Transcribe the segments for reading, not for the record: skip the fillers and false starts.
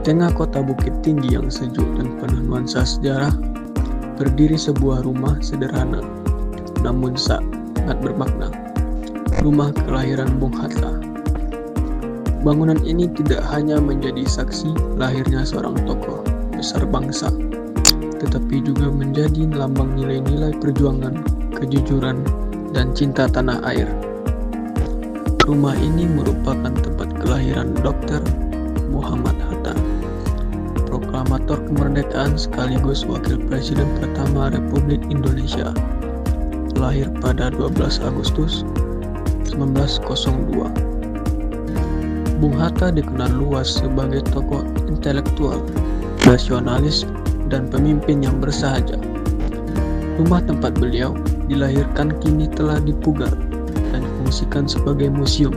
tengah kota Bukit Tinggi yang sejuk dan penuh nuansa sejarah, berdiri sebuah rumah sederhana, namun sangat bermakna. Rumah kelahiran Bung Hatta. Bangunan ini tidak hanya menjadi saksi lahirnya seorang tokoh besar bangsa, tetapi juga menjadi lambang nilai-nilai perjuangan, kejujuran, dan cinta tanah air. Rumah ini merupakan tempat kelahiran Dr. Muhammad Hatta, proklamator kemerdekaan sekaligus wakil presiden pertama Republik Indonesia, lahir pada 12 Agustus 1902. Bung Hatta dikenal luas sebagai tokoh intelektual, nasionalis, dan pemimpin yang bersahaja. Rumah tempat beliau dilahirkan kini telah dipugar dan difungsikan sebagai museum,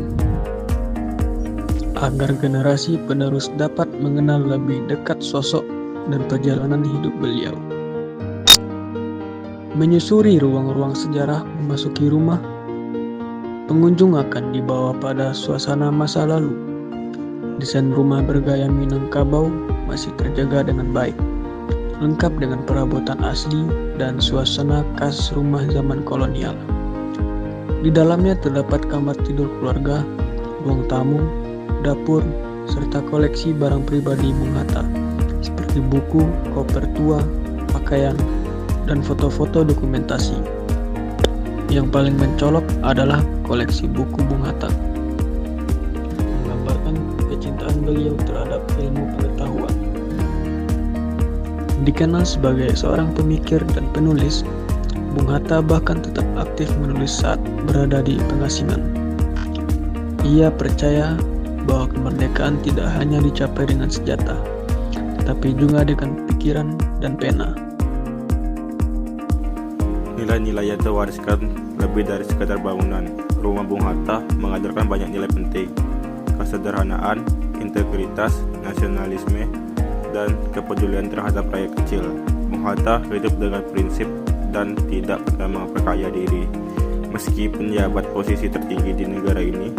agar generasi penerus dapat mengenal lebih dekat sosok dan perjalanan hidup beliau. Menyusuri ruang-ruang sejarah memasuki rumah, pengunjung akan dibawa pada suasana masa lalu. Desain rumah bergaya Minangkabau masih terjaga dengan baik, lengkap dengan perabotan asli dan suasana khas rumah zaman kolonial. Di dalamnya terdapat kamar tidur keluarga, ruang tamu, dapur, serta koleksi barang pribadi Bung Hatta, seperti buku, koper tua, pakaian, dan foto-foto dokumentasi. Yang paling mencolok adalah koleksi buku Bung Hatta, menggambarkan kecintaan beliau terhadap ilmu pengetahuan. Dikenal sebagai seorang pemikir dan penulis, Bung Hatta bahkan tetap aktif menulis saat berada di pengasingan. Ia percaya bahwa kemerdekaan tidak hanya dicapai dengan senjata, tetapi juga dengan pikiran dan pena. Nilai-nilai yang terwariskan lebih dari sekadar bangunan. Rumah Bung Hatta mengajarkan banyak nilai penting: kesederhanaan, integritas, nasionalisme, dan kepedulian terhadap rakyat kecil. Bung Hatta hidup dengan prinsip dan tidak pernah memperkaya diri. Meski penjabat posisi tertinggi di negara ini,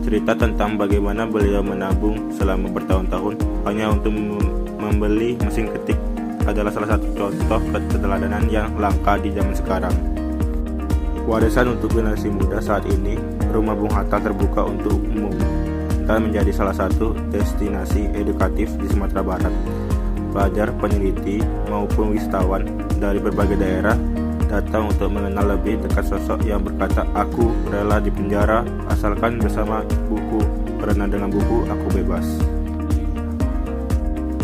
cerita tentang bagaimana beliau menabung selama bertahun-tahun hanya untuk membeli mesin ketik adalah salah satu contoh keteladanan yang langka di zaman sekarang. Warisan untuk generasi muda saat ini, rumah Bung Hatta terbuka untuk umum dan menjadi salah satu destinasi edukatif di Sumatera Barat. Pelajar, peneliti, maupun wisatawan dari berbagai daerah datang untuk mengenal lebih dekat sosok yang berkata, "Aku rela dipenjara asalkan bersama buku, karena dengan buku aku bebas."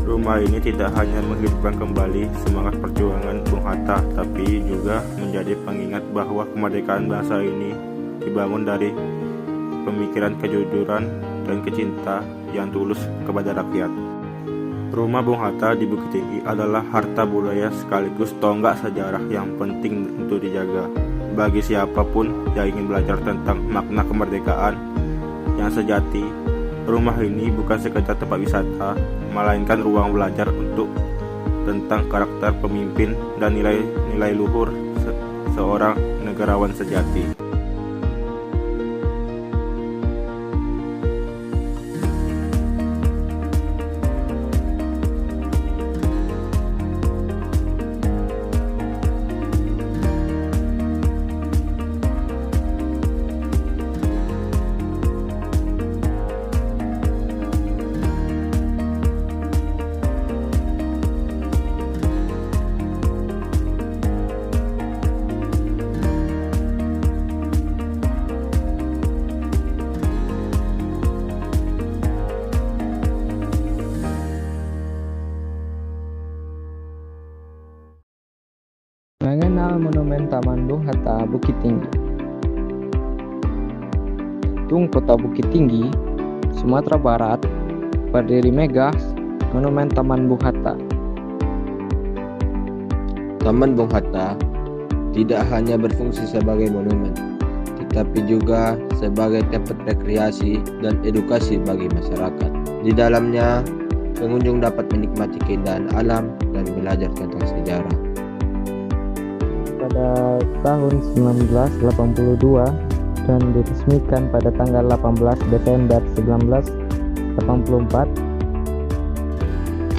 Rumah ini tidak hanya menghidupkan kembali semangat perjuangan Bung Hatta, tapi juga menjadi pengingat bahwa kemerdekaan bangsa ini dibangun dari pemikiran kejujuran dan kecinta yang tulus kepada rakyat. Rumah Bung Hatta di Bukit Tinggi adalah harta budaya sekaligus tonggak sejarah yang penting untuk dijaga. Bagi siapapun yang ingin belajar tentang makna kemerdekaan yang sejati, rumah ini bukan sekedar tempat wisata, melainkan ruang belajar untuk tentang karakter pemimpin dan nilai-nilai luhur seorang negarawan sejati. Mengenal Monumen Taman Bung Hatta Bukit Tinggi. Tung Kota Bukit Tinggi, Sumatera Barat, berdiri megah Monumen Taman Bung Hatta. Taman Bung Hatta tidak hanya berfungsi sebagai monumen, tetapi juga sebagai tempat rekreasi dan edukasi bagi masyarakat. Di dalamnya, pengunjung dapat menikmati keindahan alam dan belajar tentang sejarah. Pada tahun 1982 dan diresmikan pada tanggal 18 Desember 1984,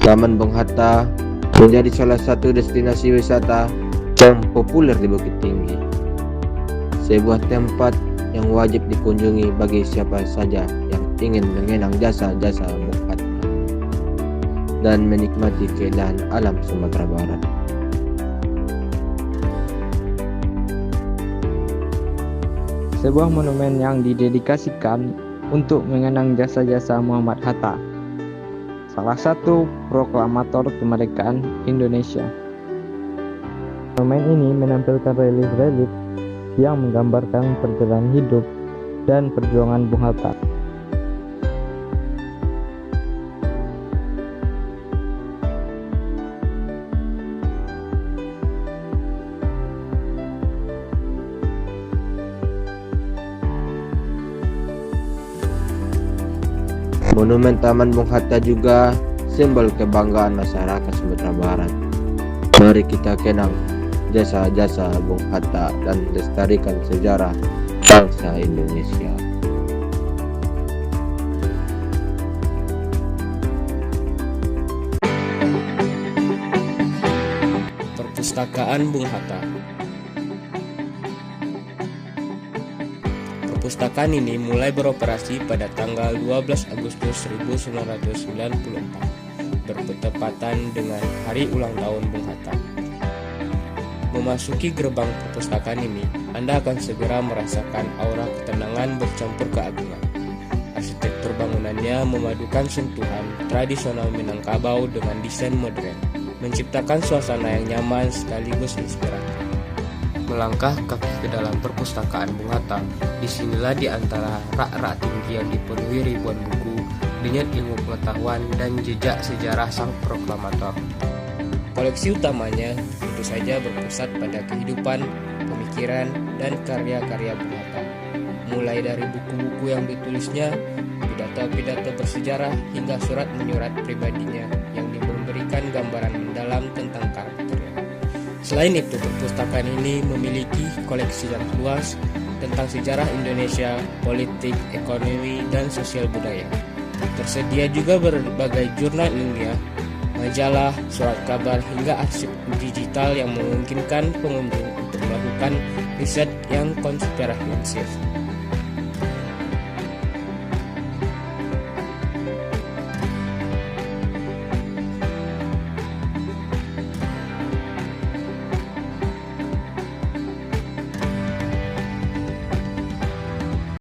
Taman Bung Hatta menjadi salah satu destinasi wisata yang populer di Bukit Tinggi. Sebuah tempat yang wajib dikunjungi bagi siapa saja yang ingin mengenang jasa-jasa Bung Hatta dan menikmati keindahan alam Sumatera Barat. Sebuah monumen yang didedikasikan untuk mengenang jasa-jasa Muhammad Hatta, salah satu proklamator kemerdekaan Indonesia. Monumen ini menampilkan relief-relief yang menggambarkan perjalanan hidup dan perjuangan Bung Hatta. Monumen Taman Bung Hatta juga simbol kebanggaan masyarakat Sumatera Barat. Mari kita kenang jasa-jasa Bung Hatta dan lestarikan sejarah bangsa Indonesia. Perpustakaan Bung Hatta. Perpustakaan ini mulai beroperasi pada tanggal 12 Agustus 1994, bertepatan dengan hari ulang tahun Bung Hatta. Memasuki gerbang perpustakaan ini, Anda akan segera merasakan aura ketenangan bercampur keagungan. Arsitektur bangunannya memadukan sentuhan tradisional Minangkabau dengan desain modern, menciptakan suasana yang nyaman sekaligus inspiratif. Melangkah kaki ke dalam perpustakaan Bung Hatta, disinilah di antara rak-rak tinggi yang dipenuhi ribuan buku, denyut ilmu pengetahuan dan jejak sejarah sang proklamator. Koleksi utamanya tentu saja berpusat pada kehidupan, pemikiran, dan karya-karya Bung Hatta. Mulai dari buku-buku yang ditulisnya, pidato-pidato bersejarah, hingga surat menyurat pribadinya yang memberikan gambaran mendalam tentang karakternya. Selain itu, perpustakaan ini memiliki koleksi yang luas tentang sejarah Indonesia, politik, ekonomi, dan sosial budaya. Tersedia juga berbagai jurnal ilmiah, majalah, surat kabar, hingga arsip digital yang memungkinkan pengunjung untuk melakukan riset yang komprehensif.